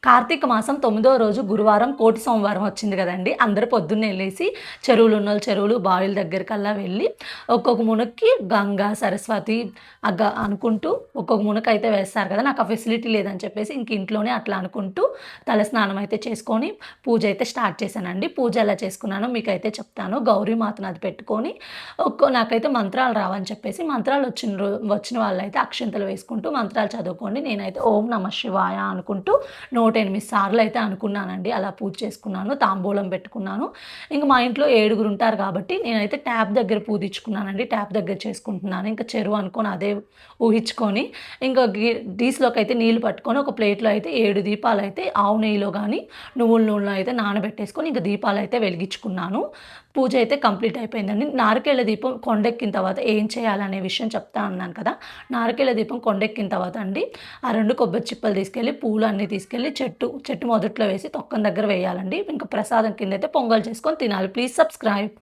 కార్తీక మాసం 9వ రోజు గురువారం కోటి సోమవారం వచ్చింది కదండీ! అందరూ పొద్దున్నే లేసి చెరువులున్నోళ్ళు చెరువులు, బావిల దగ్గరికల్లా వెళ్ళి ఒక్కొక్క మునక్కి గంగా, సరస్వతి అనుకుంటూ ఒక్కొక్క మునకైతే వేస్తారు కదా! నాకు ఆ ఫెసిలిటీ లేదని చెప్పేసి ఇంక ఇంట్లోనే అట్లా అనుకుంటూ తలస్నానం అయితే చేసుకొని పూజ అయితే స్టార్ట్ చేశానండి. పూజ ఎలా చేసుకున్నానో మీకైతే చెప్తాను. గౌరీమాతను అది పెట్టుకొని నాకైతే మంత్రాలు రావని చెప్పేసి మంత్రాలు వచ్చిన వాళ్ళైతే అక్షింతలు వేసుకుంటూ మంత్రాలు చదువుకోండి. నేనైతే ఓం నమః శివాయ అనుకుంటూ 108 సార్లు అయితే అనుకున్నానండి. అలా పూజ చేసుకున్నాను. తాంబూలం పెట్టుకున్నాను. ఇంక మా ఇంట్లో 7గురు ఉంటారు కాబట్టి నేనైతే ట్యాప్ దగ్గర పూజించుకున్నానండి. ట్యాప్ దగ్గర చేసుకుంటున్నాను. ఇంకా చెరువు అనుకోని అదే ఊహించుకొని ఇంకా డీస్‌లోకి అయితే నీళ్లు పట్టుకొని ఒక ప్లేట్‌లో అయితే 7 దీపాలైతే ఆవు నెయ్యిలో గానీ, నువ్వుల నూనెలో అయితే నానబెట్టేసుకొని ఇంక దీపాలైతే వెలిగించుకున్నాను. పూజ అయితే కంప్లీట్ అయిపోయిందండి. నారికేళ దీపం కొండెక్కిన తర్వాత ఏం చేయాలనే విషయం చెప్తా అన్నాను కదా! నారికేళ దీపం కొండెక్కిన తర్వాత అండి ఆ 2 కొబ్బరి చిప్పలు తీసుకెళ్ళి పూలన్నీ తీసుకెళ్ళి చెట్టు మొదట్లో వేసి తొక్కన దగ్గర వేయాలండి. ఇంకా ప్రసాదం కిందైతే పొంగల్ చేసుకొని తినాలి. Please subscribe.